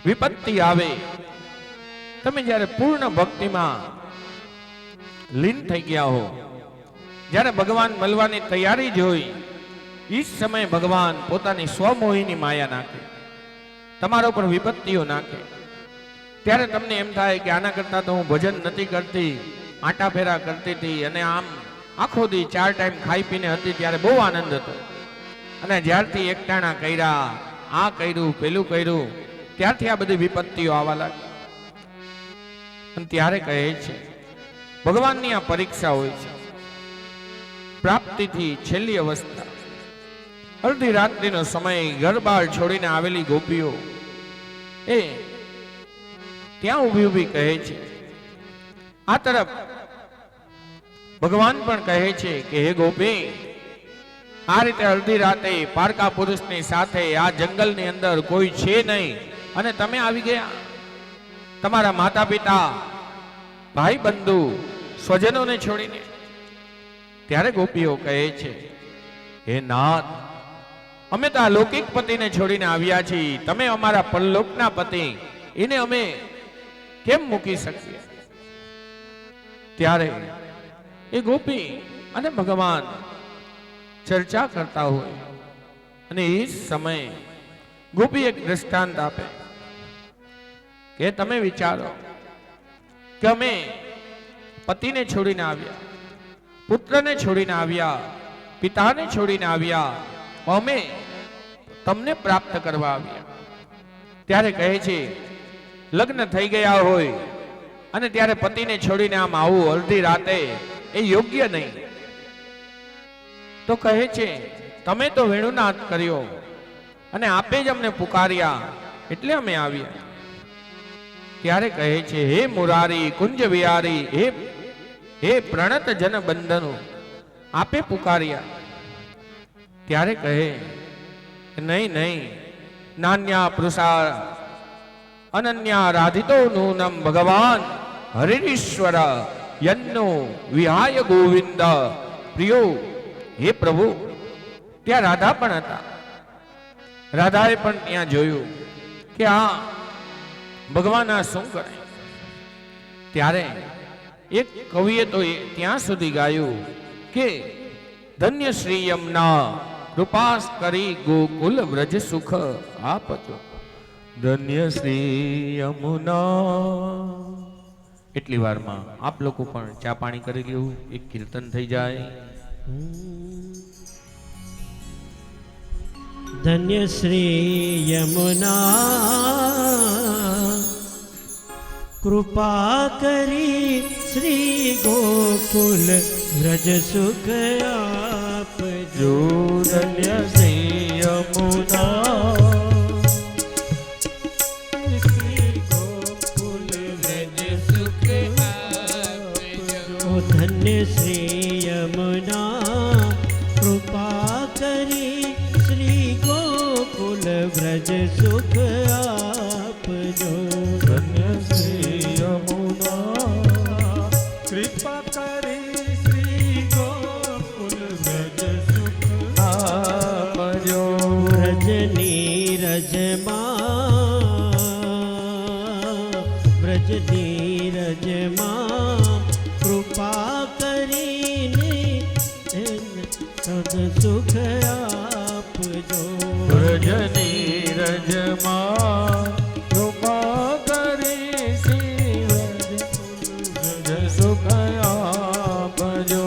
વિપત્તિ આવે, તમે જ્યારે પૂર્ણ ભક્તિમાં લીન થઈ ગયા હો, જ્યારે ભગવાન મળવાની તૈયારી જ હોય, એ જ સમયે ભગવાન પોતાની સ્વમોહીની માયા નાખે, તમારા ઉપર વિપત્તિઓ નાખે, ત્યારે તમને એમ થાય કે આના કરતા તો હું ભજન નથી કરતી, આટા ફેરા કરતી હતી, અને આમ આખો દી 4 ટાઈમ ખાઈ પીને હતી ત્યારે બહુ આનંદ હતો, અને જ્યારથી એકટાણા કર્યા, આ કર્યું પેલું કર્યું, ત્યારથી આ બધી વિપત્તિઓ આવવા લાગી. અને ત્યારે કહે છે ભગવાનની આ પરીક્ષા હોય છે. પ્રાપ્તિથી છેલ્લી અવસ્થા, અડધી રાત્રિનો સમય, ઘરબાર છોડીને આવેલી ગોપીઓ એ ત્યાં ઊભી ઊભી કહે છે. આ તરફ ભગવાન પણ કહે છે કે હે ગોપી, આ રીતે અડધી રાતે પારકા પુરુષની સાથે આ જંગલની અંદર કોઈ છે નહીં, અને તમે આવી ગયા તમારા માતા પિતા, ભાઈ બંધુ, સ્વજનોને છોડીને. ત્યારે ગોપીઓ કહે છે હે નાથ, અમે તો આ લૌકિક પતિને છોડીને આવ્યા છીએ, તમે અમારા પરલોકના પતિ, એને અમે કેમ મૂકી શકીએ? ત્યારે એ ગોપી અને ભગવાન ચર્ચા કરતા હોય, અને એ સમયે ગોપી એક દ્રષ્ટાંત આપે કે તમે વિચારો કે અમે પતિને છોડીને આવ્યા, પુત્રને છોડીને આવ્યા, પિતાને છોડીને આવ્યા, અમે તમને પ્રાપ્ત કરવા આવ્યા. ત્યારે કહે છે લગ્ન થઈ ગયા હોય અને ત્યારે પતિને છોડીને આમ આવું અડધી રાતે એ યોગ્ય નહીં. તો કહે છે તમે તો વેણુનાદ કર્યો અને આપે જ અમને પુકાર્યા એટલે અમે આવ્યા. ત્યારે કહે છે હે મુરારી કુંજ વિહારી, હે પ્રણત જન બંધનો, આપે પુકાર્યા. ત્યારે કહે નહીં નહીં, નાન્યા પૃષા અનન્યા રાધિતો નૂનમ ભગવાન હરિશ્વર યન્નો વિહાય ગોવિંદ પ્રિયો. હે પ્રભુ, ત્યાં રાધા પણ હતા. રાધાએ પણ ત્યાં જોયું કે આ ભગવાન આ શું કરે. ત્યારે એક કવિએ તો ત્યાં સુધી ગાયું કે ધન્ય શ્રી યમુના કૃપાસ કરી ગોકુલ વ્રજ સુખ આપજો. ધન્ય શ્રી યમુના. એટલી વારમાં આપ લોકો પણ ચા પાણી કરી લેવું, એક કીર્તન થઈ જાય. ધન્ય શ્રી યમુના કૃપા કરી શ્રી ગોકુલ વ્રજ સુખ આપજો. ધન્ય શ્રી યમુના શ્રી ગોકુલ વ્રજ સુખ આપજો. ધન્ય શ્રી યમુના કૃપા કરી શ્રી ગોકુલ વ્રજ સુખ આપજો. ધન્ય શ્રી યમુના કૃપા કરી શ્રી ગોકુલ વ્રજ સુખ આપજો. વ્રજની રજમાં, વ્રજની રજમાં કૃપા કરીને સદ સુખ આપજો. વ્રજની રજમાં કૃપા કરી શ્રી વ્રજ સુખ આપજો.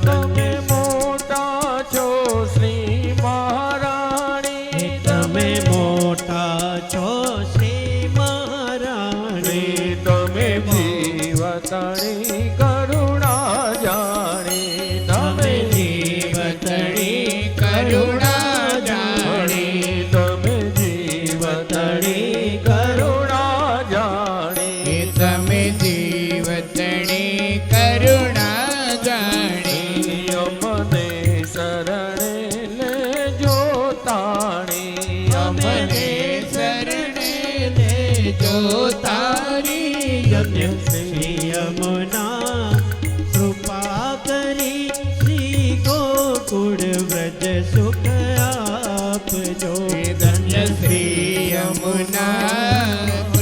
તમે મોટા છો શ્રી મહારાણી, તમે મોટા છો શ્રી મહારાણી, તમે જીવતણી કરુણા જાણી, તમે જીવતણી કરુણા જાણી, તમે જીવતણી કરુણા જાણી, તમે જીવતણી કરુણા જાણી. અમને શરણે લેજો તાણી, અમને શરણે લેજો તારી. ધન્ય શ્રી યમુના કૃપા કરી શ્રી ગોકુળ વ્રજ સુખ આપજો. ધન્ય શ્રી યમુના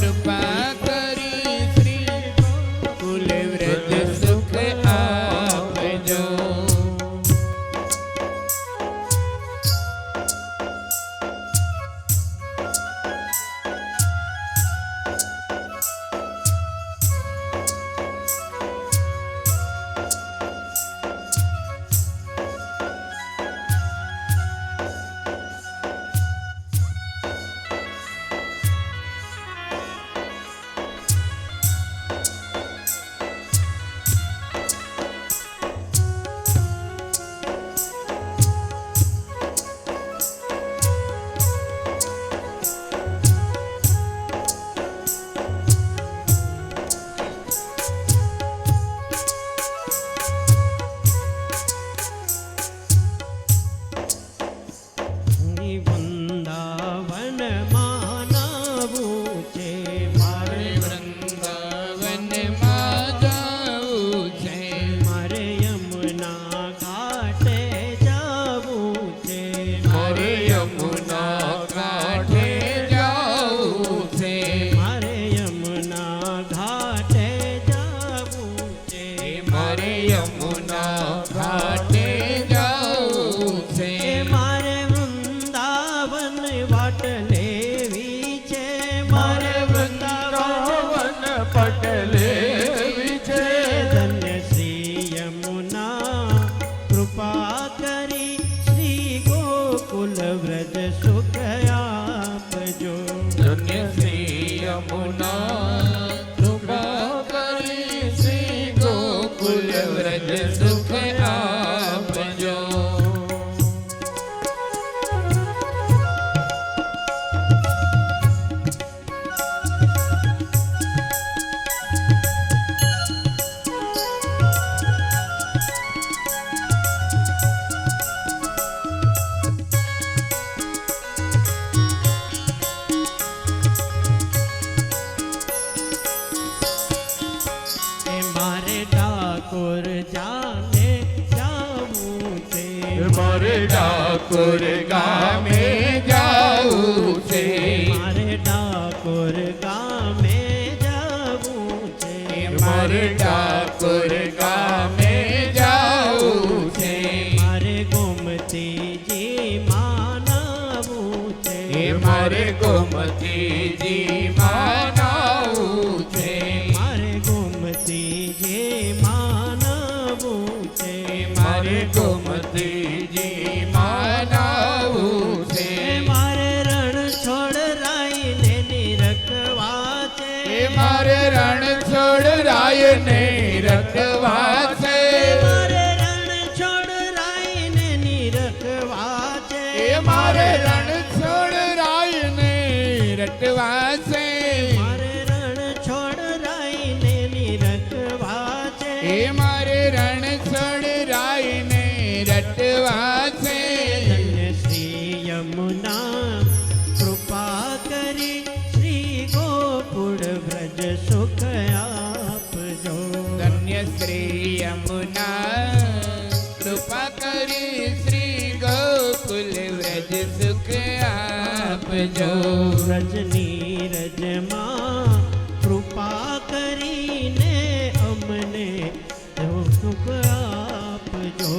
ધન્ય શ્રી યમુના કૃપા કરી શ્રી ગોકુલ વ્રજ સુખ આપજો. મારે ડાકોર જાને જાવું છે, મારે ડાકોર ગામે જાવું છે, મારે ડાકોર ગામે જાવું છે, મારે ડાકોર ગામે જાવું છે, મારે ગોમતીજી માનાવું છે, મારે ગોમતીજી માનાવું છે, મારે ગોમતીજી માનાવું છે, મારે ગોમતીજી માનાવું છે, મારે રણ છોડ રાઈને નિરખવા છે, મારે રણ છોડ રાયને રખવા છે, મારે રણ છોડ રાઈને નિરખવા છે, મારે રણ છોડ રાયને રટવા છે, મારે રણ છોડ રાઈને નિરખવા છે, મારે રણ છોડ રાયને રટવા છે. ધન્ય શ્રી યમુના કૃપા કરી શ્રી ગોકુળ વ્રજ સુખ આપજો. ધન્ય શ્રી યમુના કૃપા કરી શ્રી ગોકુલ વ્રજ સુખ આપજો. વ્રજની રજમાં કૃપા કરીને અમને જો સુખ આપજો.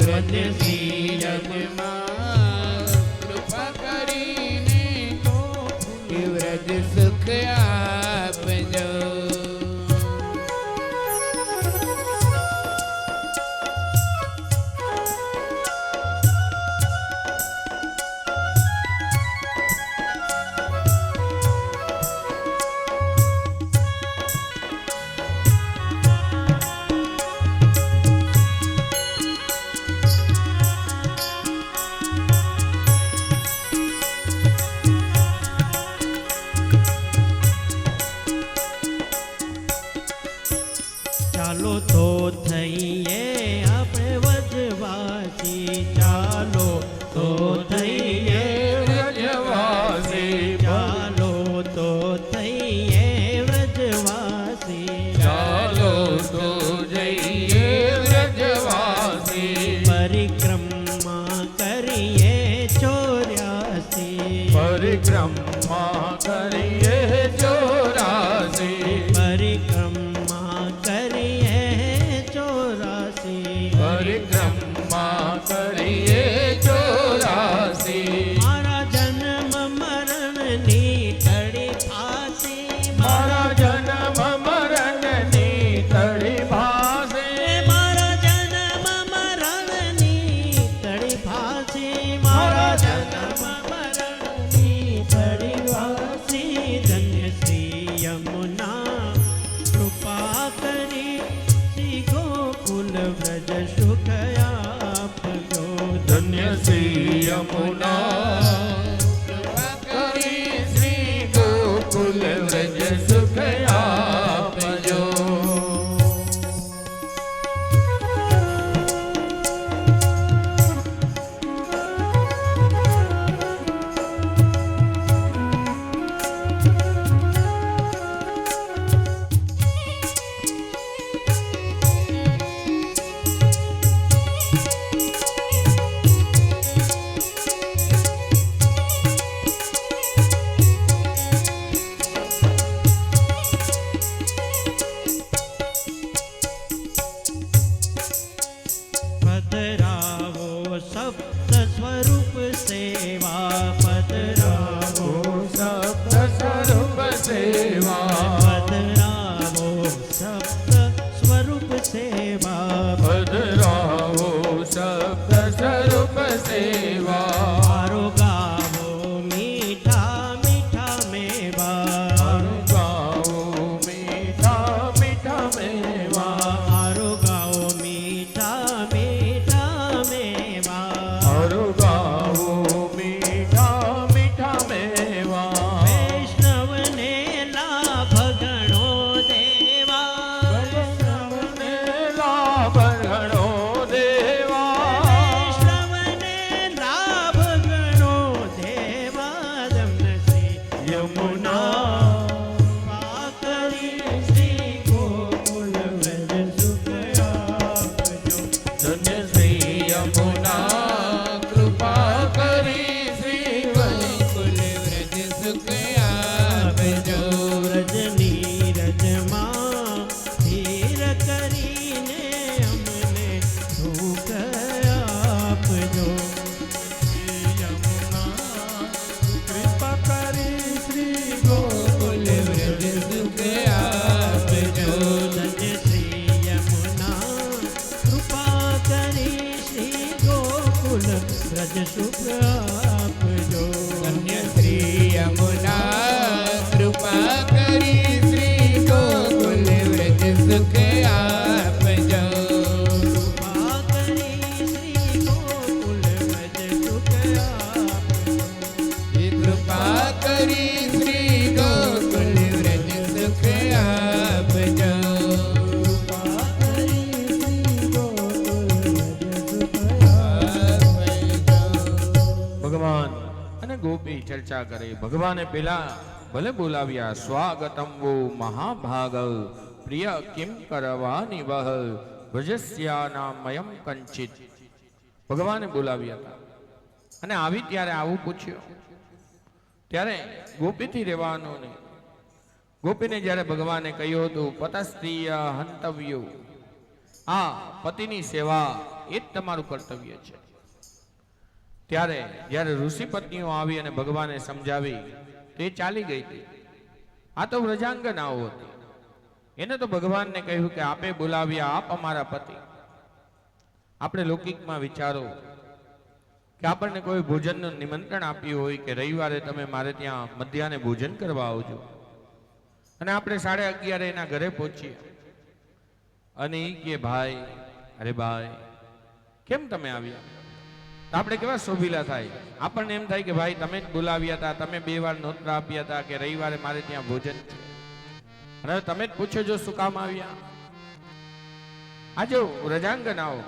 ધન્ય શ્રી યમુના કૃપા કરીને વ્રજ સુખ આપજો. ચાલો તો થઈએ આપણે વ્રજવાસી, ચાલો તો થઈએ વ્રજવાસી, ચાલો તો થઈએ વ્રજવાસી, ચાલો તો જઈએ વ્રજવાસી, પરિક્રમા કરીએ 84, પરિક્રમા કરીએ 84, પરિક્રમા કરીએ 84, પરિક્રમા કરીએ 84, મારા જન્મ મરણની તડી ફાંસી, મારા જન્મ મરણની તડી ભાસે, મારા જન્મ મરણની તડી ફાંસી, મારા જન્મ મરણની તડી ફાંસી. ધન્ય શ્રી યમુના કૃપા કરી શ્રી ગોકુલ વ્રજ સુખ આપજો. ધન્ય શ્રી યમુના કૃપા કરી શ્રી ગોકુલ વ્રજ સુખ આપજો. મેવા ગાઓ મીઠા મીઠા મેવા હારો ગાઓ મીઠા મીઠા મેવા ગાઓ મીઠા મીઠા મેવા વૈષ્ણવને લાભ ઘણો દેવા વૈષ્ણવને લાભ ઘણો દેવા વૈષ્ણવને લાભ ઘણો દેવા તમને શ્રી યમુના કૃપા કરી શ્રી ગોકુલ વ્રજ સુખ આપજો ધન્ય શ્રી યમુના કૃપા કરી શ્રી વૈકુલ વ્રજ સુખ આપજો વ્રજની રજમાં ધીર કરીને અમને સુખ આપજો કૃપા કરી શ્રી ગોકુલ વ્રજ સુખ આપજો ધન્ય શ્રી યમુના કૃપા કરી શ્રી ગોકુલ વ્રજ સુખ આપજો ધન્ય શ્રી યમુના કૃપા કરી શ્રી ગોકુલ વ્રજ સુખ આપજો કૃપા કરી શ્રી ગોકુલ વ્રજ સુખ આપજો કૃપા કરી શ્રી ગોકુલ વ્રજ સુખ આપજો ભગવાન અને ગોપી ચર્ચા કરે. ભગવાને પેલા ભલે બોલાવ્યા, સ્વાગતમ વો મહાભાગ પ્રિય કિમ કરવાની વહ ભજસ્યાનામયમ કંચિત. ભગવાને બોલાવ્યા હતા અને આવી ત્યારે આવું પૂછ્યું. ત્યારે ગોપીથી રહેવાનું નહીં. ગોપીને જ્યારે ભગવાને કહ્યું હતું પતસ્ત્રીય હંતવ્યો, આ પતિની સેવા એ જ તમારું કર્તવ્ય છે. ત્યારે જ્યારે ઋષિ પત્નીઓ આવી અને ભગવાને સમજાવી તો એ ચાલી ગઈ હતી. આ તો વ્રજાંગનાઓ હતી. એને તો ભગવાનને કહ્યું કે આપે બોલાવ્યા, આપ અમારા પતિ. આપણે લૌકિકમાં વિચારો કે આપણને કોઈ ભોજનનું નિમંત્રણ આપ્યું હોય કે રવિવારે તમે મારે ત્યાં મધ્યાહને ભોજન કરવા આવજો, અને આપણે 11:30 એના ઘરે પહોંચીએ અને ઈ કે ભાઈ, અરે ભાઈ કેમ તમે આવ્યા? તો આપણે કેવા શોભીલા થાય. આપણને એમ થાય કે ભાઈ તમે જ બોલાવ્યા હતા, તમે 2 વાર નોતરા આપ્યા હતા કે રવિવારે મારે ત્યાં ભોજન છે, અને હવે તમે જ પૂછો જો શું કામ આવ્યા. આ જો વ્રજાંગનાઓ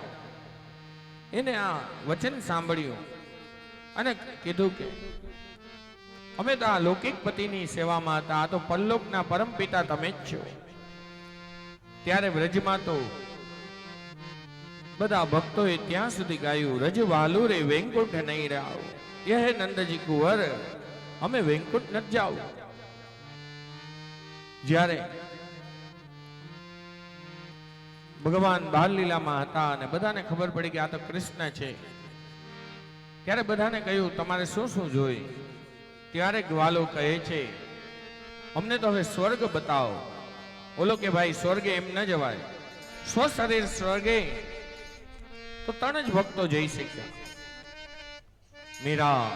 એને આ વચન સાંભળ્યું અને કીધું કે અમે તો આ લૌકિક પતિની સેવામાં હતા, આ તો પરલોકના પરમ પિતા તમે જ છો. ત્યારે વ્રજમાં તો બધા ભક્તોએ ત્યાં સુધી ગાયું, રજ વાલુ રે વેંકુટ નહીં રાવ, એ હે નંદજી કુંવર અમે વેંકુટ ન જાવ. જ્યારે ભગવાન બાલ લીલામાં હતા અને બધાને ખબર પડી કે આ તો કૃષ્ણ છે, ત્યારે બધાને કહ્યું તમારે શું શું જોઈ. ત્યારે ગ્વાલો કહે છે અમને તો હવે સ્વર્ગ બતાવો. ઓલો કે ભાઈ સ્વર્ગે એમ ન જવાય, સ્વશરીર સ્વર્ગે તો 3 જ ભક્તો જઈ શક્યા, મીરા,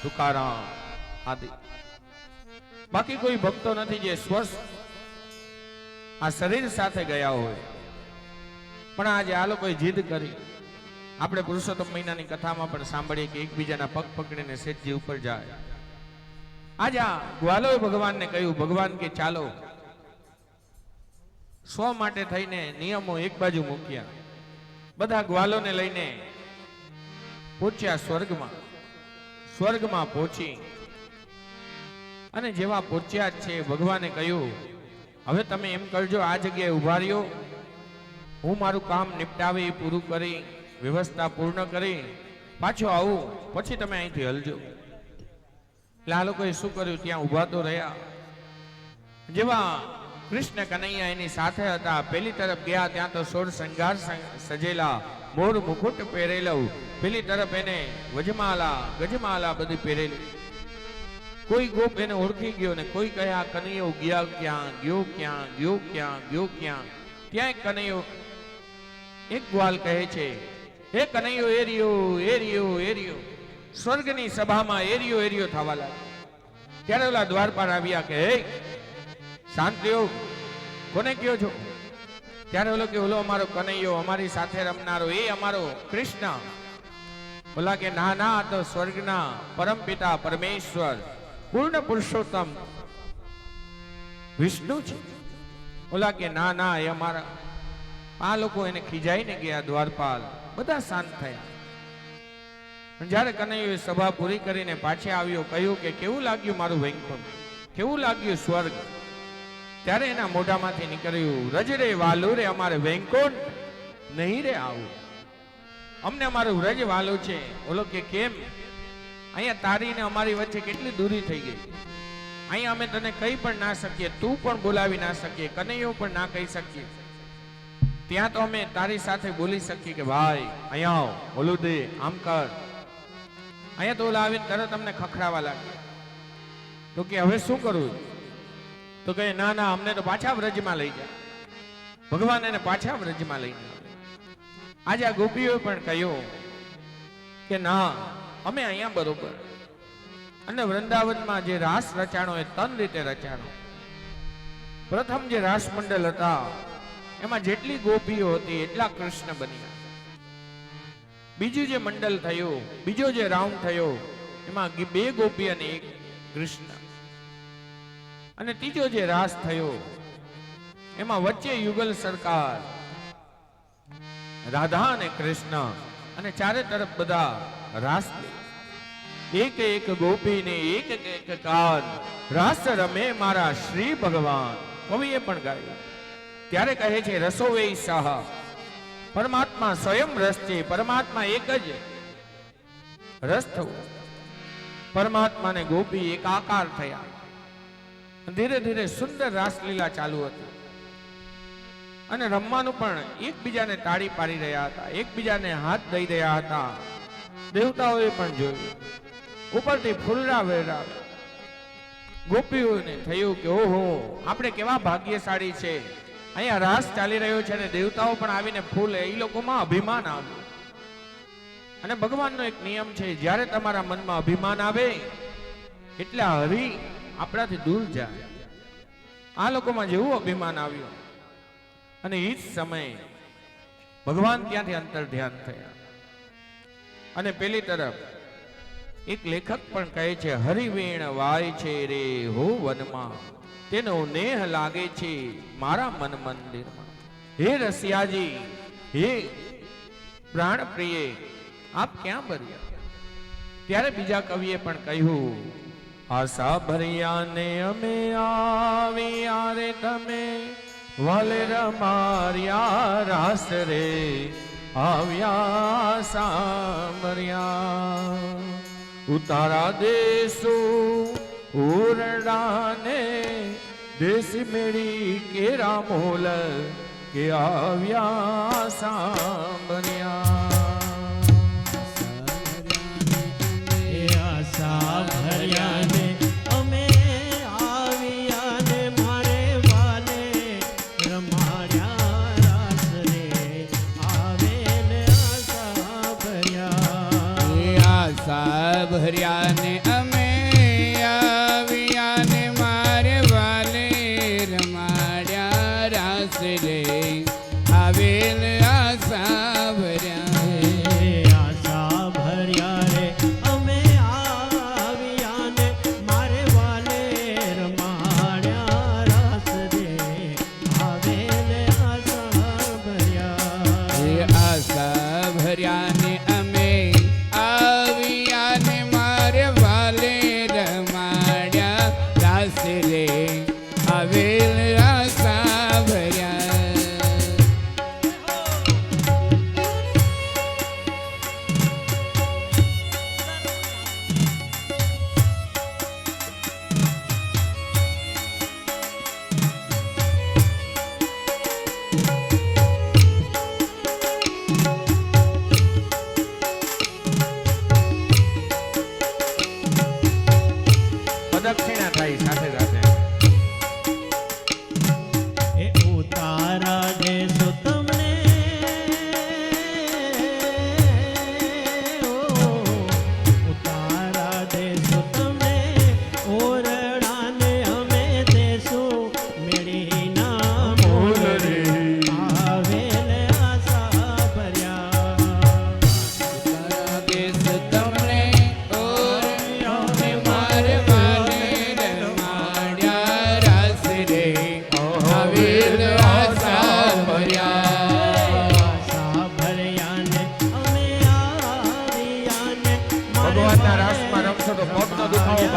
તુકારામ આદિ. બાકી કોઈ ભક્તો નથી જે સ્વસ્થ આ શરીર સાથે ગયા હોય. પણ આજે આ લોકોએ જીદ કરી. આપણે પુરુષોત્તમ મહિનાની કથામાં પણ સાંભળીએ કે એકબીજાના પગ પકડીને શેઠજી ઉપર જાય. આજે આ ગ્વાલોએ ભગવાનને કહ્યું, ભગવાન કે ચાલો, સ્વ માટે થઈને નિયમો એક બાજુ મૂક્યા. બધા ગ્વાલોને લઈને પહોંચ્યા સ્વર્ગમાં. સ્વર્ગમાં પહોંચી અને જેવા પહોંચ્યા જ છે ભગવાને કહ્યું હવે તમે એમ કરજો, આ જગ્યાએ ઉભા રહ્યો, હું મારું કામ નિપટાવી પૂરું કરી વ્યવસ્થા પૂર્ણ કરી પાછો આવું, પછી તમે અહીંથી હલજો. એટલે આ લોકોએ શું કર્યું, ત્યાં ઉભા તો રહ્યા. જેવા કૃષ્ણ કનૈયા એની સાથે હતા, પેલી તરફ ગયા ત્યાં તો 16 શૃંગાર સજેલા, મોર મુકુટ પહેરેલું, પેલી તરફ એને વજમાલા ગજમાલા બધી પહેરેલી. કોઈ ગોપ એને ઓળખી ગયો ને કોઈ કહે આ કનૈયો ગયા ક્યાં, ગયો ક્યાં, ગયો ક્યાં, ગયો ક્યાં. ત્યાં એક કનૈયો, એક ગ્વાલ કહે છે હે કનૈયો એરિયો એરિયો એરિયો. સ્વર્ગની સભામાં એરિયો એરિયો થવા લાગ્યો. ત્યારે ઓલા દ્વારપાળ આવ્યા કે હે શાંત રહ્યો, કોને કયો છો? ત્યારે ઓલો કે ઓલો અમારો કનૈયો, અમારી સાથે રમનારો, એ અમારો કૃષ્ણ. ઓલા કે ના ના, આ તો સ્વર્ગના પરમપિતા પરમેશ્વર પૂર્ણ પુરુષોત્તમ વિષ્ણુ છે. ઓલા કે ના ના, એ અમારા. આ લોકો એને ખીજાઈને ગયા દ્વારપાલ, બધા શાંત થયા. જ્યારે કનૈયો સભા પૂરી કરીને પાછે આવ્યો, કહ્યું કે કેવું લાગ્યું મારું વૈકુંઠ, કેવું લાગ્યું સ્વર્ગ? ત્યારે એના મોઢામાંથી નીકળ્યું, રજ રે વાલું રે અમારે વૈકુંઠ નહીં રે આવું, અમને અમારું રજ વાલું છે. ઓલો કે કેમ? અહીંયા તારી ને અમારી વચ્ચે કેટલી દૂરી થઈ ગઈ. અહીંયા અમે તને કહી પણ ના શકીએ, તું પણ બોલાવી ના શકીએ, કનૈયો પણ ના કહી શકીએ. ત્યાં તો અમે તારી સાથે બોલી શકીએ કે ભાઈ અહીંયા આવ, ઓલું દે, આમ કર. અહીંયા તો ઓલા આવીને તરત અમને ખખડાવા લાગે. તો કે હવે શું કરવું? તો કહે ના ના, અમને તો પાછા વ્રજમાં લઈ જા. ભગવાન એને પાછા વ્રજમાં લઈ જાય. આજે આ ગોપીઓએ પણ કહ્યું કે ના, અમે અહીંયા બરોબર. અને વૃંદાવનમાં જે રાસ રચાણો એ 3 રીતે રચાણો. પ્રથમ જે રાસ મંડળ હતા એમાં જેટલી ગોપીઓ હતી એટલા કૃષ્ણ બન્યા. બીજું જે મંડળ થયું, બીજો જે રાઉન્ડ થયો, એમાં 2 ગોપી અને 1 કૃષ્ણ. અને ત્રીજો જે રાસ થયો એમાં વચ્ચે યુગલ સરકાર, રાધા અને કૃષ્ણ, અને ચારે તરફ બધા રાસ. એક એક ગોપીને એક એક કાન, રાસ રમે મારા શ્રી ભગવાન. કવિએ પણ ગાયું. ત્યારે કહે છે રસો વે સાહ, પરમાત્મા સ્વયં રસ છે. પરમાત્મા એક જ રસ થવો. પરમાત્મા ને ગોપી એકાકાર થયા. ધીરે ધીરે સુંદર રાસલીલા ચાલુ હતી. અને રમવાનું પણ એકબીજાને તાળી પાડી રહ્યા હતા, એકબીજાને હાથ દઈ રહ્યા હતા. દેવતાઓએ પણ જોયું. ઉપરથી ફૂલરા વેરા. ગોપીઓને થયું કે ઓહો, આપણે કેવા ભાગ્યશાળી છે, અહીંયા રાસ ચાલી રહ્યો છે અને દેવતાઓ પણ આવીને ફૂલ. એ લોકોમાં અભિમાન આવ્યું. અને ભગવાનનો એક નિયમ છે, જ્યારે તમારા મનમાં અભિમાન આવે એટલે હરી આપણાથી દૂર જાય. આ લોકોમાં જેવું અભિમાન આવ્યું. અને એ જ સમયે ભગવાન ત્યાંથી અંતર ધ્યાન થયા. અને પેલી તરફ એક લેખક પણ કહે છે, હરિવેણ વાય છે રે હો વનમાં, તેનો નેહ લાગે છે મારા મન મંદિરમાં. હે રસિયાજી, હે પ્રાણ પ્રિય, આપ ક્યાં ભર્યા? ત્યારે બીજા કવિએ પણ કહ્યું, આશા ભર્યાને અમે આવ્યા રે તમે, વાલે રમાર્યા રાસ રે આવ્યા સાંભર્યા. ઉતારા દેશો ઓરડાને, દેશી મેળી કેરા મોલ કે આવ્યા સાંભર્યા. આશા ભર્યાને અમે આવ્યા ને મારે વાલે રમાડ્યા રાસ રે આવે ને આશા ભર્યા. આશા ભર્યાને અમે આવ્યા ને મારે વાલે રમાડ્યા રાસ રે આવેલ આશા ભર્યા.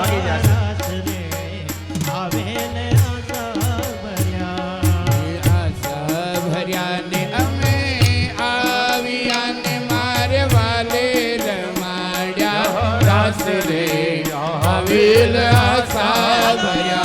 ભાગી જશે. રાસ રે આવે ને આશા ભર્યા આશા ભર્યા ને અમે આવ્યા ને મારે વાલે રમાડ્યા રાસ રે આવેલ આશા ભર્યા.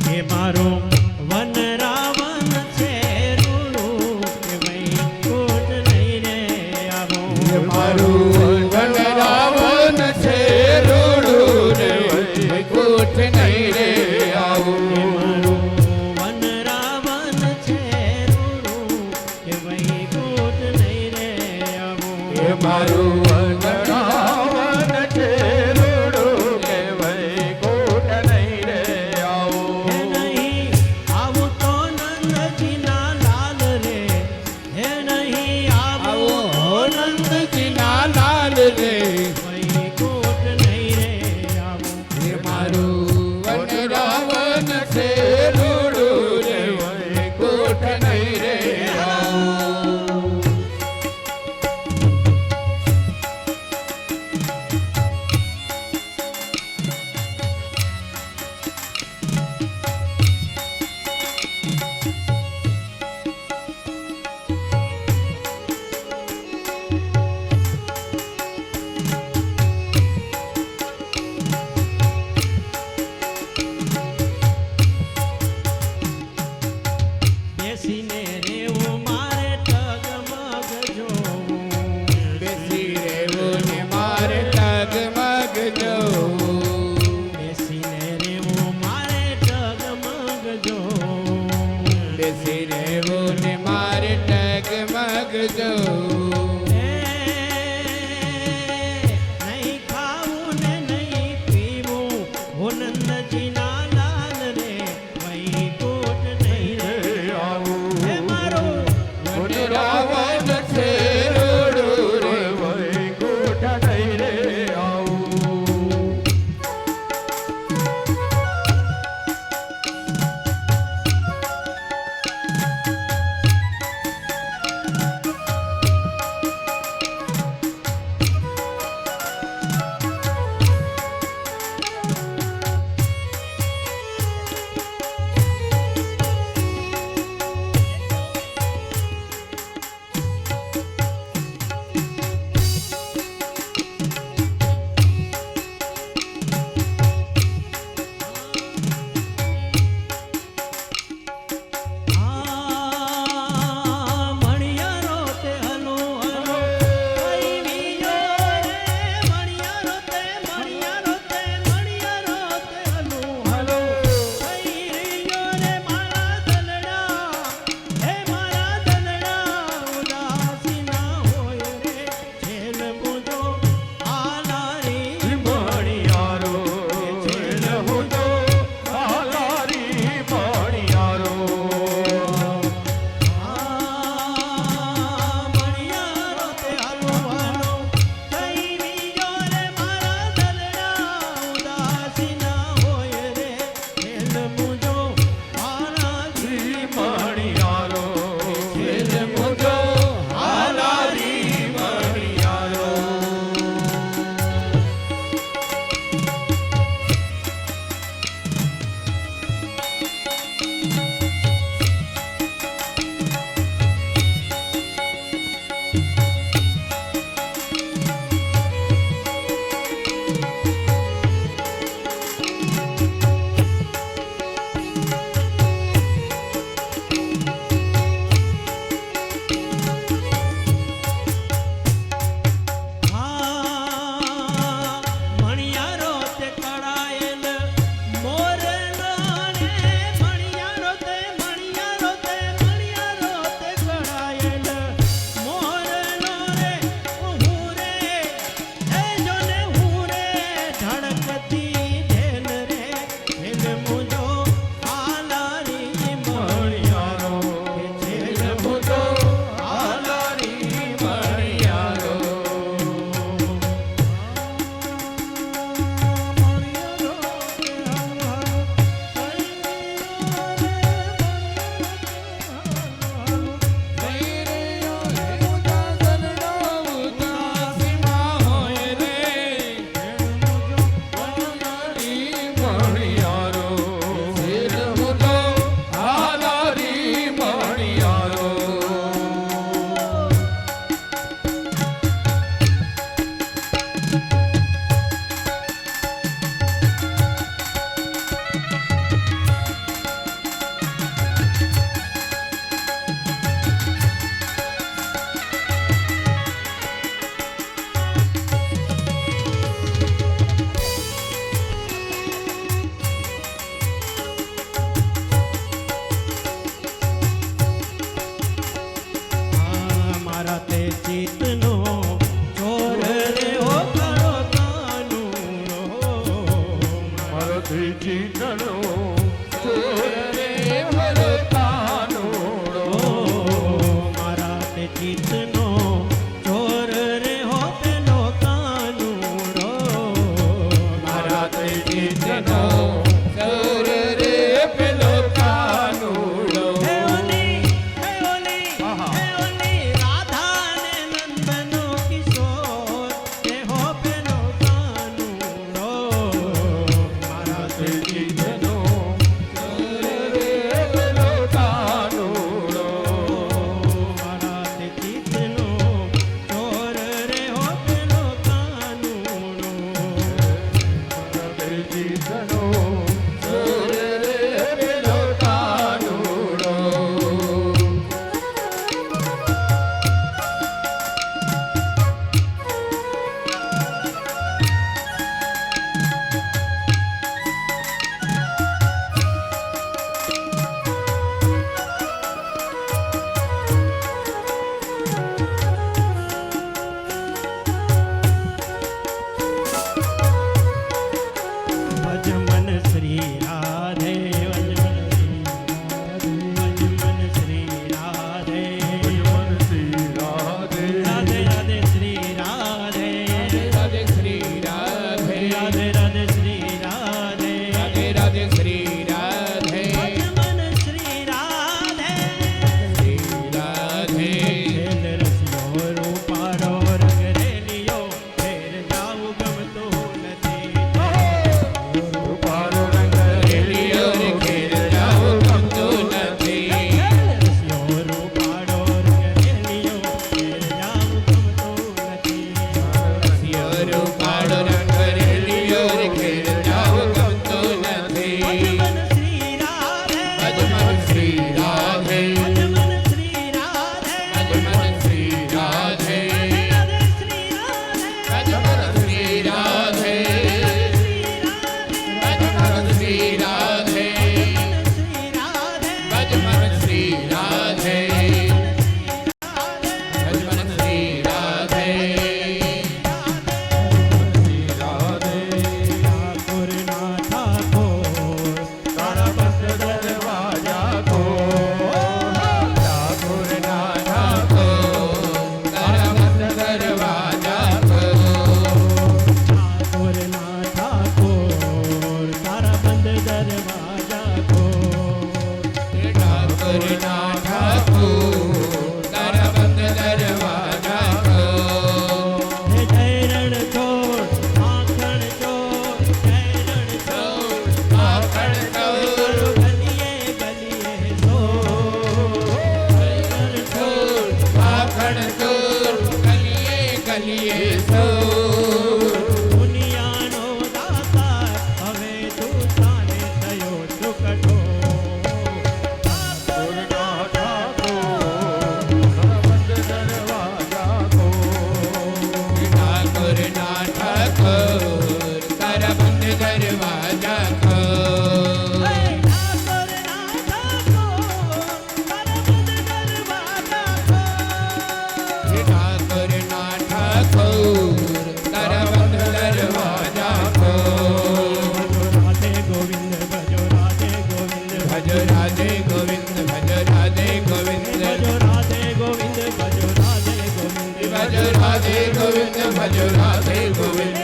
કે મારો વન રાવણ છે રૂડું કે વૈકુંઠ લઈને આવો મારું વન રાવણ છે રૂડું રે વૈકુંઠ નહીં રે આવું. વન રાવણ છે રૂડું કે વૈકુંઠ લઈને આવો મારું વન રાવણ છે રૂડું કે વૈકુંઠ નહીં રે આવું. હે નહીં આવું તો નંદજીના લાલ રે હે નહીં આવું આવો નંદજીના લાલ રે વૈકુંઠ નહીં રે આવું હે મારું વન રાવણ છે રૂડું રે વૈકુંઠ નહીં રે આવું. બેસીને રેવું મારે ટગમગ જોવું બેસી રહેવું ને મારે ટગમગ જોવું. બેસીને રેવું મારે ટગમગ જોવું બેસી રહેવું ને મારે ટગમગ જોવું. નહીં ખાવું ને નહીં પીવું હો નંદજીના લાલ રે વૈકુંઠ નહીં રે હે મારો વન રાવણ છે રૂડું રે વૈકુંઠ નહીં રે આવું. તે ચિતનો ચોર રે હો કરો કાનુડો મારો ચિતનો ચોર રે ભલો કાનુડો મારા તે ચિતનો ચોર રે હો પેલો કાનુડો મારા તે ચિતનો ચોર રે પેલો કાનુડો હે ઓલી રાધા ને નંદનો કિશોર હે હો પેલો કાનુડો મારા તે ચિતનો ચોર રે પેલો કાનુડો મારા તે ચિતનો ચોર રે હો પેલો કાનુડો ચિતનો ચોર રે પેલો કાનુડો ભજમન શ્રી રાધે ભજમન શ્રી રાધે શ્રી રાધે રાધે રાધે શ્રી રાધે રાધે શ્રી રાધે રાધે રાધે શ્રી રાધે રાધે રાધે શ્રી રાધે ભજમન શ્રી રાધે શ્રી રાધે ખેલ રસિયો રૂપારો રંગ રેલિયો ફેર જાવું ગમતું નથી રૂપારો રંગ રેલિયો રે ઘેર જાવું ગમતું નથી રસિયો રૂપારો રંગ રેલિયો ફેર જાવું ગમતું નથી સિયો પાડો રંગ રેલિયો રે ઘેર જાવું ગમતું નથી ભજમન શ્રી રાધે ભજમન શ્રી રાધે ભજમન શ્રી રાધે ભજમન શ્રી રાધે રાધે શ્રી રાધે ભજમન શ્રી રાધે ભજમન શ્રી રાધે શ્રી રાધે ભજમન શ્રી રાધે ભજમન શ્રી રાધે ઠાકોર ના ઠાકોર તારા બંધ દરવાજા ખો ઠાકોર ના ઠાકોર તારા બંધ દરવાજા ખો ઠાકોર ના ઠાકોર તારા બંધ દરવાજા ખો ઠાકોર ના ઠાકોર તારા બંધ દરવાજા ખો હે જય રણ છોડ માખણ છોડ જય રણ છોડ માખણ ચોર ગલીએ ગલીએ સો જય રણ છોડ માખણ ચોર ગલીએ ગલીએ ચોર દુનિયાનો દાતા હવે તું તાને થયો સુકટો ઠાકોર ના ઠાકોર દરવાજા ખો ઠાકોર ના ઠાકોર તારા બંધ દરવાજા ખો ઠાકોર ના ઠાકોર તારા બંધ દરવાજા ખો ઠાકોર ના ઠાકોર તારા બંધ દરવાજા ખો રાધે ગોવિંદ ભજો રાધે ગોવિંદ ભજ રાધે ગોવિંદ ભજ રાધે ગોવિંદ ભજો રાધે ગોવિંદ ભજો રાધે ગોવિંદ ભજ રાધે ગોવિંદ ભજ રાધે ગોવિંદ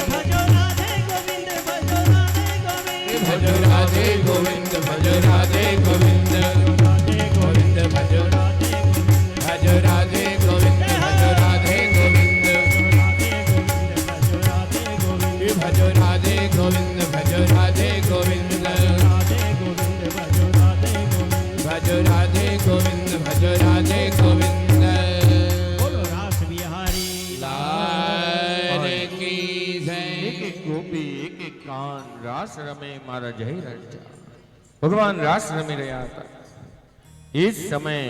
ભજો રાધે ગોવિંદ ભજો રાધે ગોવિંદ ભજ રાધે ગોવિંદ ભજ રાધે ગોવિંદ રાધે ગોવિંદ ભજ ભજો રાધે ગોવિંદ ભજ રાધે ગોવિંદ ભજ રાધે ગોવિંદ રાધે ગોવિંદ ભજો રાધે ગોવિંદ ભજ રાધે ગોવિંદ રાધે ગોવિંદ ભજો રાધે ભજ રાધે ગોવિંદ ભજ રાધે ગોવિંદ ગોવિંદ બોલો રાસ વિહારી લાલ કી જય એક એક ગોપી એક એક કાન રાસ રમે મારા જય રજા ભગવાન રાસ રમી રહ્યા હતા એ જ સમયે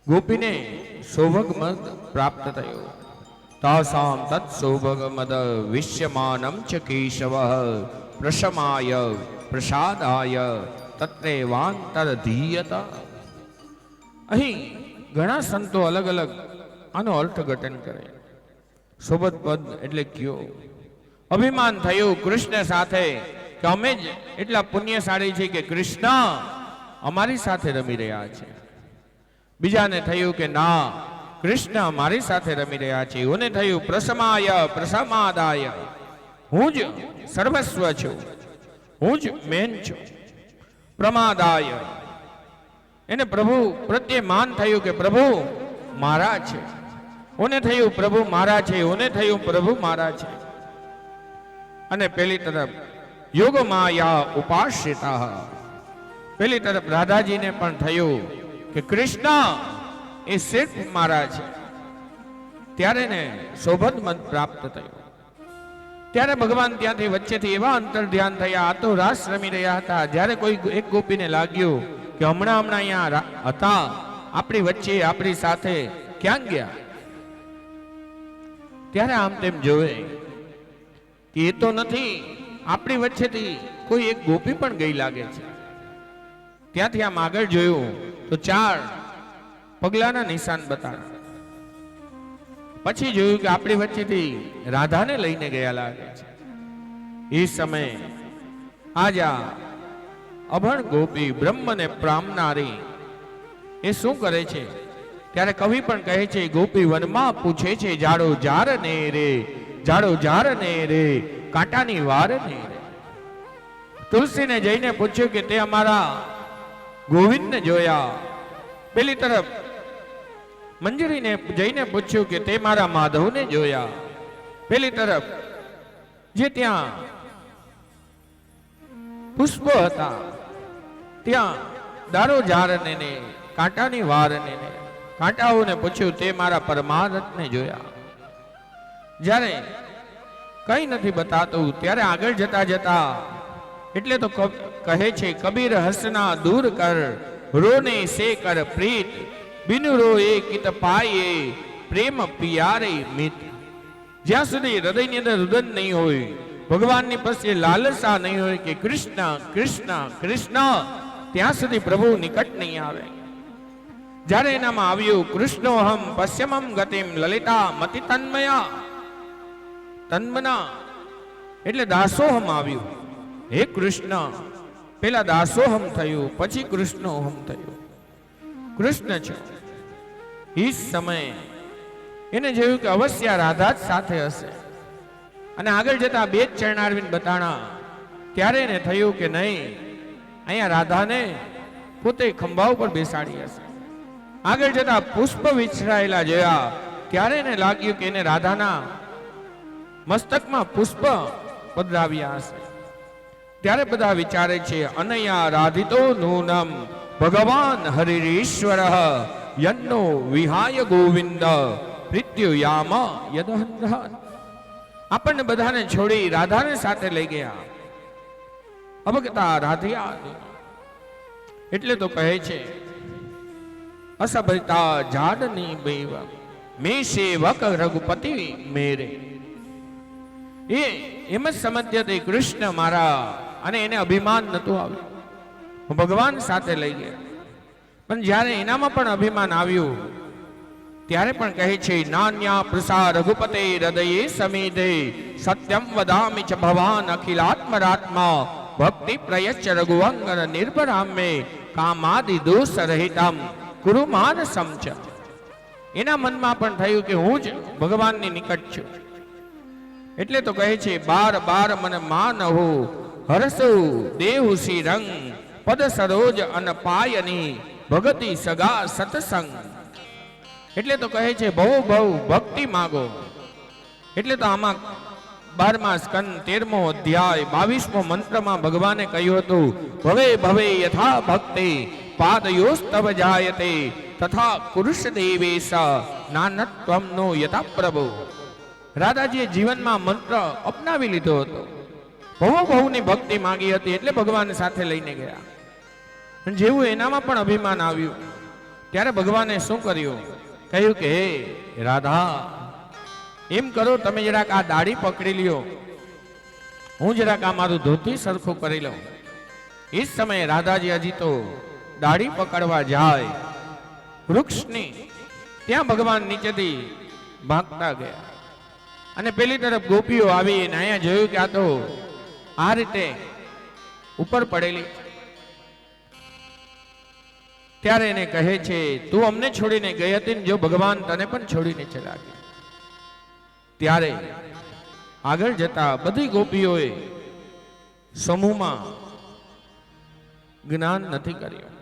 ગોપીને સૌભગમદ પ્રાપ્ત થયો તાસામ તત્ સૌભગમદ વિશ્યમાનમ ચ કેશવ પ્રશમાય પ્રસાદાય તત્રેવાંતરધીયતા અહીં ઘણા સંતો અલગ અલગ આનો અર્થઘટન કરે. સોબત પદ એટલે કયો? અભિમાન થયું કૃષ્ણ સાથે કે અમે જ એટલા પુણ્યશાળી છીએ કે કૃષ્ણ અમારી સાથે રમી રહ્યા છે. બીજાને થયું કે ના, કૃષ્ણ અમારી સાથે રમી રહ્યા છે. ઓને થયું પ્રસમાય પ્રસમાદાય, હું જ સર્વસ્વ છું, હું જ મેન છું. પ્રમાદાય, એને પ્રભુ પ્રત્યે માન થયું કે પ્રભુ મારા છે. ઓને થયું પ્રભુ મારા છે, ઓને થયું પ્રભુ મારા છે. અને પેલી તરફ યોગ માયા ઉપાશ્રિતા, પેલી તરફ રાધાજીને પણ થયું કે કૃષ્ણ એ સિર્ફ મારા છે. ત્યારે ને સૌભદ મત પ્રાપ્ત થયું. ત્યારે ભગવાન ત્યાંથી વચ્ચેથી એવા અંતર ધ્યાન થયા, આ તો રાસ રમી રહ્યા હતા. જ્યારે કોઈ એક ગોપીને લાગ્યું કે હમણાં અહીંયા હતા, આપણી વચ્ચે આપણી સાથે ક્યાં ગયા? ત્યારે આમ તેમ જોવે કે એ તો નથી, આપણી વચ્ચેથી કોઈ એક ગોપી પણ ગઈ લાગે છે. ત્યાંથી આમ આગળ જોયું તો 4 પગલાના નિશાન બતાવ્યા. પછી જોયું કે આપણી વચ્ચેથી રાધાને લઈને ગયા લાગે છે. એ સમયે આજા અભણ ગોપી બ્રહ્મને પામનારી એ શું કરે છે? ત્યારે કવિ પણ કહે છે, ગોપી વનમાં પૂછે છે જાડો જાર ને રે, જાડો જાર ને રે, કાંટાની વાર ને રે. તુલસીને જઈને પૂછ્યું કે તે અમારા ગોવિંદને જોયા. પેલી તરફ મંજરીને જઈને પૂછ્યું કે તે મારા માધવને જોયા. પેલી તરફ જે ત્યાં પુષ્પો હતા ત્યાં દારો જારને ને કાંટાની વારને ને કાંટાઓને પૂછ્યું તે મારા પરમાર્થને જોયા. જ્યારે કઈ નથી બતાતું ત્યારે આગળ જતા જતા એટલે તો કહે છે, કબીર હસના દૂર કર, રોને સે કર પ્રીત, બિન રોએ કિત પાયે, પ્રેમ પિયારે મિત. જ્યાં સુધી હૃદયની અંદર રુદન નહીં હોય, ભગવાનની પાસે લાલસા નહીં હોય કે કૃષ્ણ કૃષ્ણ કૃષ્ણ, ત્યાં સુધી પ્રભુ નિકટ નહીં આવે. જ્યારે એનામાં આવ્યું કૃષ્ણોહમ પશ્યમમ ગતિમ લલિતા મતિ તન્મયા, તન્મના એટલે દાસોહમ આવ્યું. હે કૃષ્ણ, પેલા દાસોહમ થયું, પછી કૃષ્ણોહમ થયું. કૃષ્ણ છે. એ સમયે એને જોયું કે અવશ્ય રાધા જ સાથે હશે. અને આગળ જતા 2 જ ચરણારવિંદ બતાણા. ત્યારે એને થયું કે નહીં, અહીંયા રાધાને પોતે ખંભા ઉપર બેસાડી હશે. આગળ જતા પુષ્પ વિછરાયેલા જોયા. ત્યારે એને લાગ્યું કે એને રાધાના મસ્તકમાં પુષ્પ પધરાવ્યા હશે. ત્યારે બધા વિચારે છે, અનયા રાધિતો નૂનમ ભગવાન હરિરીશ્વર યન્નો વિહાય ગોવિંદ મૃત્યુયામ યદહંધન. આપણને બધાને છોડી રાધાને સાથે લઈ ગયા. અભગતા રાધિયા એટલે તો કહે છે, અસભતા જાડની બેવ મે સેવક રઘુપતિ મેરે. એ એમ જ સમજ્યા તે કૃષ્ણ મારા, અને એને અભિમાન નતું આવ્યું, હું ભગવાન સાથે લઈ ગયા. પણ જ્યારે એનામાં પણ અભિમાન આવ્યું ત્યારે પણ કહે છે, નાન્યા પ્રસા રઘુપતે હૃદયે સમીધે, સત્યમ વદામિ ચ ભવાન અખિલાત્મરાત્મા, ભક્તિ પ્રયચ્ચ રઘુવંગન નિર્ભરામે, કામાદિ દોષ રહિતમ કુરુમાન સમચ. એના મનમાં પણ થયું કે હું જ ભગવાનની નિકટ છું. એટલે તો કહે છે, બાર બાર મને માન હો હરસો દેહુ સી રંગ, પદ સરોજ અન પાયની ભગતિ સગા સતસંગ. એટલે તો કહે છે, બહુ બહુ ભક્તિ માગો. એટલે તો આમાં 12મા સ્કંદ 13મો અધ્યાય 22મો મંત્રમાં ભગવાને કહ્યું હતું, ભવે ભવે યથા ભક્તિ પાદયોસ્તવ જાયતે, તથા પુરુષ દેવેશ નાનત્વમનો યથા પ્રભુ. રાધાજીએ જીવનમાં મંત્ર અપનાવી લીધો હતો. બહુ બહુની ભક્તિ માંગી હતી, એટલે ભગવાન સાથે લઈને ગયા. અને જેવું એનામાં પણ અભિમાન આવ્યું ત્યારે ભગવાને શું કર્યું? કહ્યું કે હે રાધા, એમ કરો તમે જરાક આ દાઢી પકડી લ્યો, હું જરાક આ મારું ધોતી સરખું કરી લઉં. એ સમયે રાધાજી હજી તો દાઢી પકડવા જાય વૃક્ષની ત્યાં ભગવાન નીચેથી ભાગતા ગયા અને પેલી તરફ ગોપીઓ આવી અને અહીંયા જોયું કે આ તો આ રીતે ઉપર પડેલી. ત્યારે એને કહે છે, તું અમને છોડીને ગઈ હતી ને જો ભગવાન તને પણ છોડીને ચલા ગયા. ત્યારે આગળ જતા બધી ગોપીઓએ સમૂહમાં જ્ઞાન નથી કર્યું.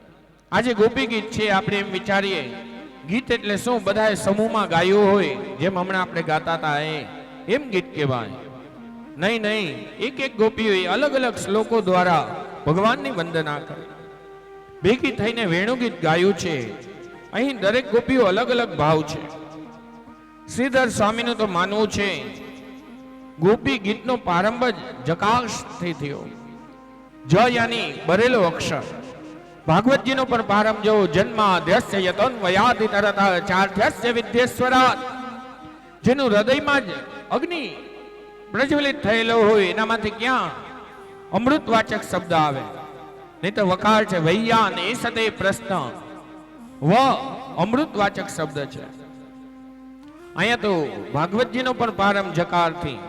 આજે ગોપી ગીત છે, આપણે એમ વિચારીએ ગીત એટલે શું, બધાએ સમૂહમાં ગાયું હોય, જેમ હમણાં આપણે ગાતા હતા એમ ગીત કહેવાય. નહીં નહીં, એક એક ગોપીઓએ અલગ અલગ શ્લોકો દ્વારા ભગવાનની વંદના કરી, ભેગી થઈને વેણુગીત ગાયું છે. અહીં દરેક ગોપીઓ અલગ અલગ ભાવ છે. શ્રીધર સ્વામીનું તો માનવું છે ગોપી ગીતનો પ્રારંભ જ જકાશથી થયો. જ યાની બરેલો અક્ષર. ભાગવતજીનો પણ પ્રારંભ જો જન્માદ્યસ્ય યતોન્વયાદિ તરત ચાર્થ્યસ્ય વિદ્યેશ્વરાત, જેનું હૃદયમાં જ અગ્નિ પ્રજ્વલિત થયેલો હોય એનામાંથી ક્યાં અમૃતવાચક શબ્દ આવે? નહીં તો વકાર છે વૈયા ને સતે પ્રશ્ન, વ અમૃતવાચક શબ્દ છે. અહીંયા તો ભાગવતજીનો પણ પ્રારંભ જકારથી,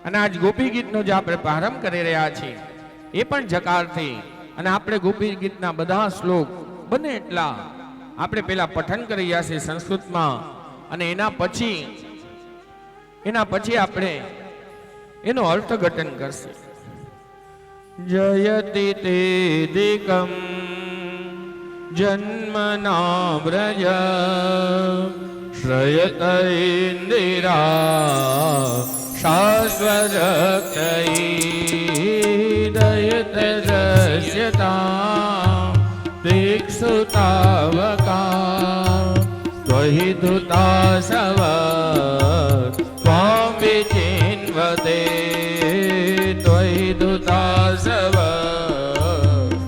અને આજ ગોપી ગીતનો જે આપણે પ્રારંભ કરી રહ્યા છીએ એ પણ જકારથી. અને આપણે ગોપી ગીતના બધા શ્લોક બને એટલા આપણે પેલા પઠન કરી રહ્યા છીએ સંસ્કૃતમાં, અને એના પછી આપણે એનો અર્થઘટન કરશે. જયતિ તે દિકમ જન્મના વ્રજ શ્રયત ઇન્દિરા શાશ્વતૈ દયત રસ્યતા દિક્ષુતાવકા ત્વહિ ધુતા સવ ત્વાં વિચિન્વતે ત્વહિ ધુતા સવ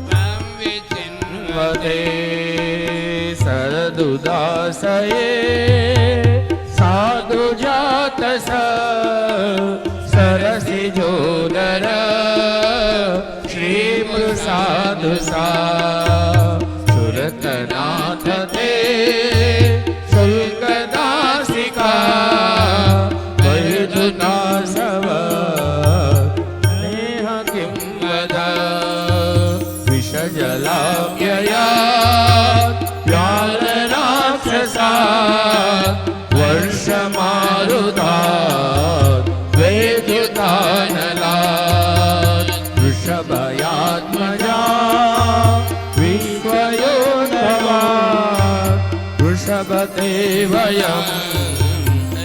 ત્વાં વિચિન્વતે સરદુદાસયે સાધુ જાત સરસી જોદર શ્રી પ્રસાદ સા સુરતનાથ તે શુલ્કદાસિકા વૈદુતા સવ નેહ કિં વદ વિષજલાપ્યયા વ્યાલ રાક્ષસા વર્ષમારુતા વેદુતાનલા વૃષભયાત્મજા વિશ્વયોધવા વૃષભતે વયમ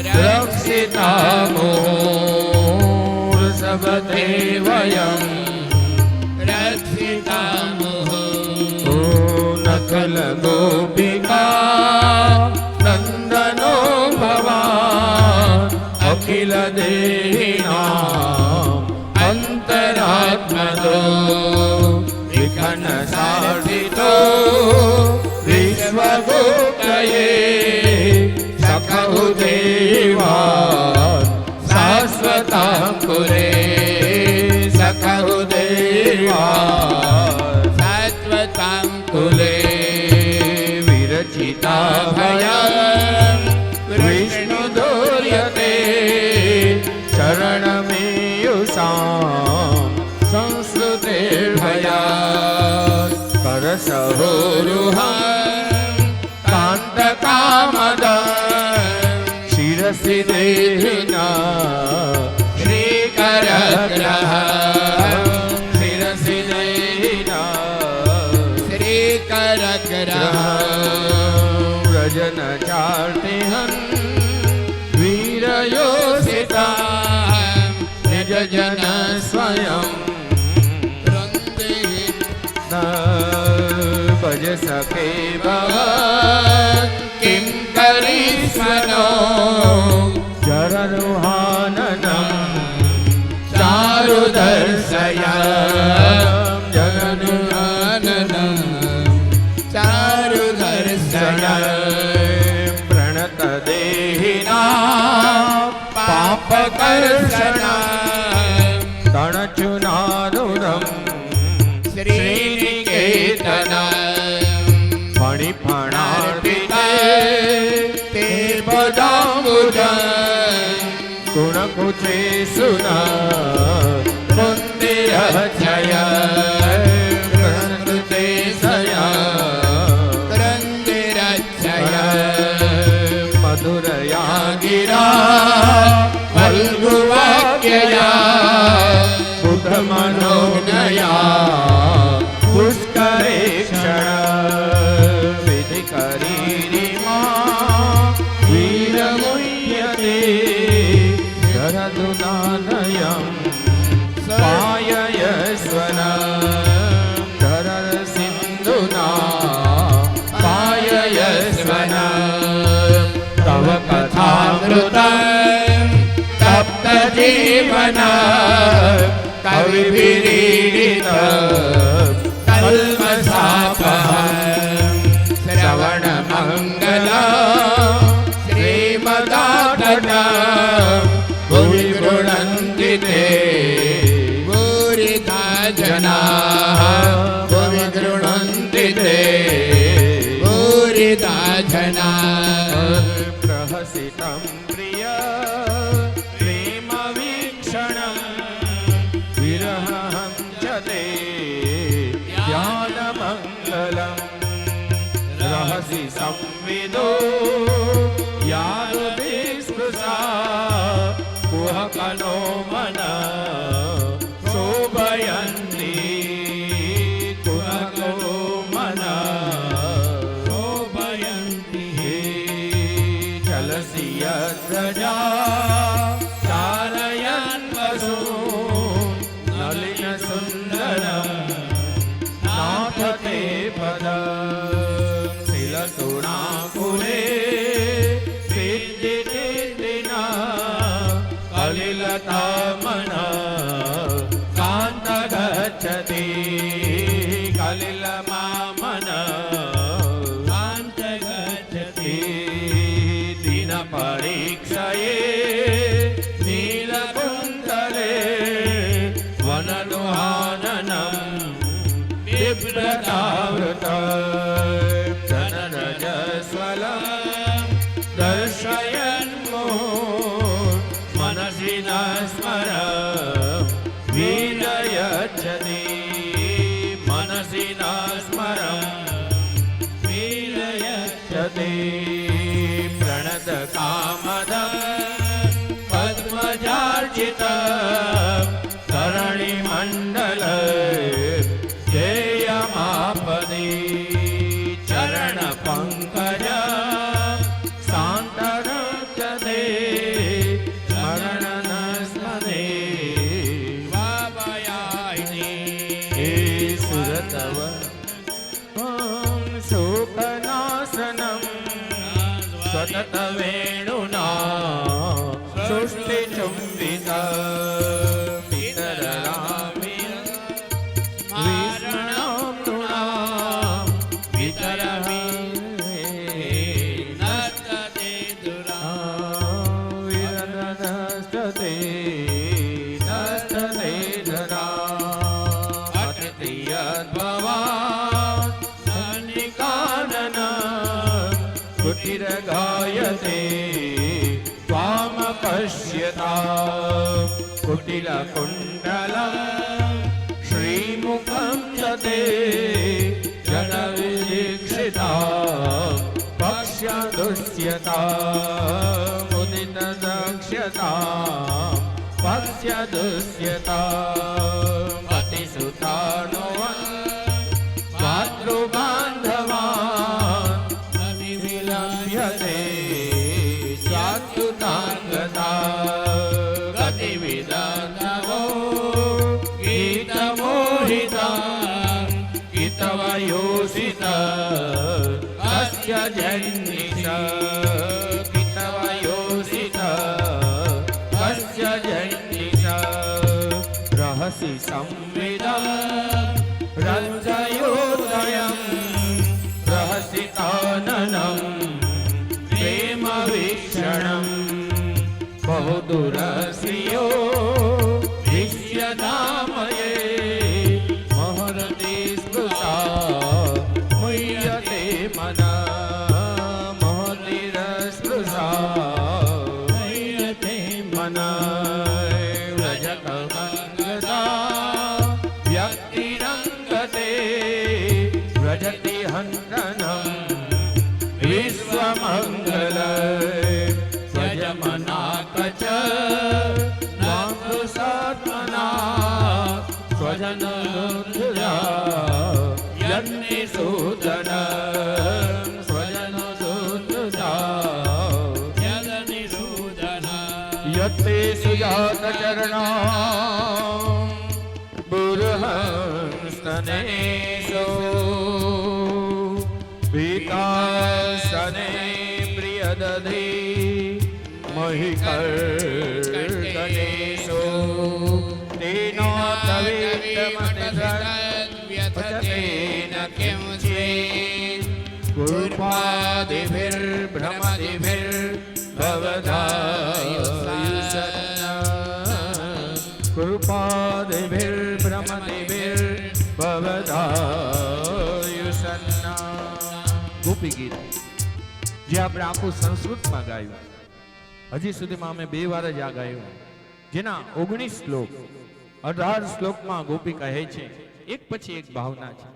રક્ષિતામો વૃષભતે વયમ રક્ષિતામો નકલ ગોપિકા નંદનો ભવાન અખિલ દેહિનામ અંતરાત્મદો વિઘ્ન સાધિતો વિશ્વગુપ્તયે સખૌ દેવાન શાશ્વતાંકુરે સખૌ દેવાન શાશ્વતાંકુરે વિરચિતા ભયં વિષ્ણુ દોર્યતે ચરણમેયુષાં સંસ્કૃતિર્ભયા કરસહોરુહં કાંતકામદં શિરસि દેહિના શ્રીકરગ્રહં શિરસि દેહિના શ્રીકરગ્રહં વ્રજન ચાર્તિહં વીરયોષિતા નિજ જન સ્વયં ભજ સખે ભવ કિમ કરીસ્મનો જરનુહાનનમ ચારુ દર્શયમ જરનુહાનનમ ચારુ દર્શયમ પ્રણત દેહિના પાપકર્ષણા તણચુનાનુરમ શ્રીનિકેતન ફણિફણા अर्पिते ते पदाम्बुजं गुणकुचे सुना कुन्दिरजय कृते सया क्रन्दिरजय मधुरया गिरा वल्गुवाक्यया बुधमनोज्ञया पुष्करे क्षण विधिकरीरिमा वीरमुह्यते शरदुदानयं पाययस्वन धरसिन्धुना पाययस्वन तव कथामृतं तप्तजीवन कविभिरीडित कल्मषापहं श्रवणमङ्गलं श्रीमदातटं भुवि गृह्णन्ति ते भूरिदा जनाः भुवि गृह्णन्ति ते भूरिदा जनाः प्रहसितं प्रिय प्रेमवीक्षणं विरहं च ते ध्यानमङ्गलं रहसि संविदो यादुभिस्पृशा कुहकनो मन शोभयन्ति कुहको मन शोभयन्ति चलसि यद्रजा चारयन् वसून् नलिनसुन्दरं नाथ ते पदं शिलतुणाकुले सिद्धिकेतिना कलिलतामन कान्त गच्छति कलिलमामन कान्त गच्छति दिनपरीक्षये नीलकुन्तले वनदुहाननं बिभ्रतावृत जनरजस्वलं दर्शयन्मुहुः मनसि न स्मर वीरयच्छति मनसि न स्मर वीरयच्छति प्रणतकामदं पद्मजार्चितं धरणिमण्डल ध्येयमापदि चरणपङ्कज सान्तरक्षते स्मरण स्मरे वावयायिनी हे सुरतव शोकनाशनं सततवेणुना सृष्टिचुम्बिता पितररामि विष्णुं नृणां वितरहि नस्तते दुरा विरनस्तते नस्तते धरा अतिथयद्भवान् धनिकानन कुटिरगायते त्वां पश्यता कुटिलकुण्डलं श्रीमुखं च ते जनविदीक्षिता पक्ष्यदुष्यता मुदितदक्ष्यता पक्ष्यदुष्यता अतिसुतानुवन् मातृबान्धवान् विलम्यते चात्युताङ्गता गतिविदन्धवो गीतमोहिता गीतवयोषिता अस्य जन्निष गीतवयोषिता अस्य जन्निष रहसि संविदं रञ्जयोदयं रहसि काननं प्रेमवीक्षणं बहुदुरश्रियो विश्यधामये महरति स्पृशा मुह्यते मनः મંગલ સ્વજમના કચ નાગસાત્મના સ્વજન યજ્ઞ સૂદન સ્વજન સૂદન યતે સુજાત ચરણા બુરહસ્તનેશો ભીતાસને પ્રિયદધિ મહિકર્કણેશો તેનો તવિત્તમતિવ્યથતેન કિંચિત કૃપાદિભિર્ભ્રમતિભિર્ભવધાયુષન્ના ગોપી ગીત જે આપણે આખું સંસ્કૃતમાં ગાયું, હજી સુધીમાં અમે 2 વાર જ આ ગાયું, જેના 19 શ્લોક 18 શ્લોકમાં ગોપી કહે છે, એક પછી એક ભાવના છે.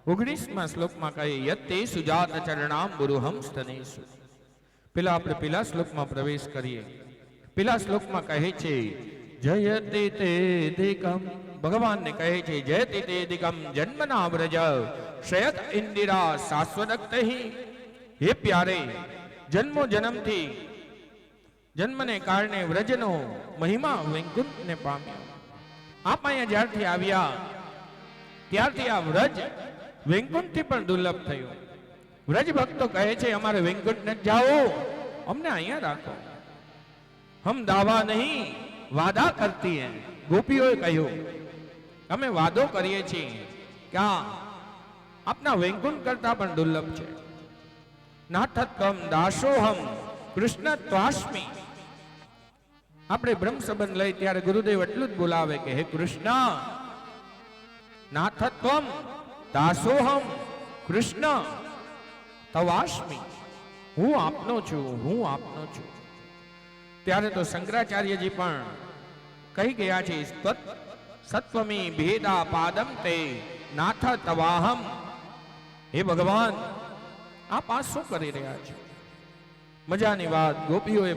19માં શ્લોકમાં કહે યતે સુજાત ચરણામ બુરુહમ સ્તનેષુ. પેલા આપણે પેલા શ્લોકમાં પ્રવેશ કરીએ. પેલા શ્લોકમાં કહે છે જયતે તે દિકમ, ભગવાનને કહે છે જયતે તે દિકમ જન્મના વ્રજ શયત ઇન્દિરા શાશ્વતક્તહિ. હે પ્યારે, જન્મો જન્મથી જન્મને કારણે વ્રજનો મહિમા વૈકુંઠને પામ્યો. આપ અહીંયા જ્યારથી આવ્યા ત્યારથી આ વ્રજ વૈકુંઠથી પણ દુર્લભ થયું. વ્રજ ભક્તો કહે છે અમારે વૈકુંઠ ન જાઓ, અમને અહીંયા રાખો. હમ દાવા નહીં વાદા કરતી હૈ. ગોપીઓએ કહ્યું અમે વાદો કરીએ છીએ કે આપના વૈકુંઠ કરતા પણ દુર્લભ છે. નાથત્વમ દાસોહમ કૃષ્ણ ત્વાસ્મી. આપણે બ્રહ્મ સંબંધ લઈ ત્યારે ગુરુદેવ એટલું જ બોલાવે કે હે કૃષ્ણ, નાથત્વમ દાસોહમ કૃષ્ણ તવાસ્મી. હું આપનો છું, હું આપનો છું. ત્યારે તો શંકરાચાર્યજી પણ કહી ગયા છે સત્વમી ભેદા પાદમ તે નાથ તવાહમ. હે ભગવાન, આપ આ શું કરી રહ્યા છો? મજાની વાત ગોપીઓએ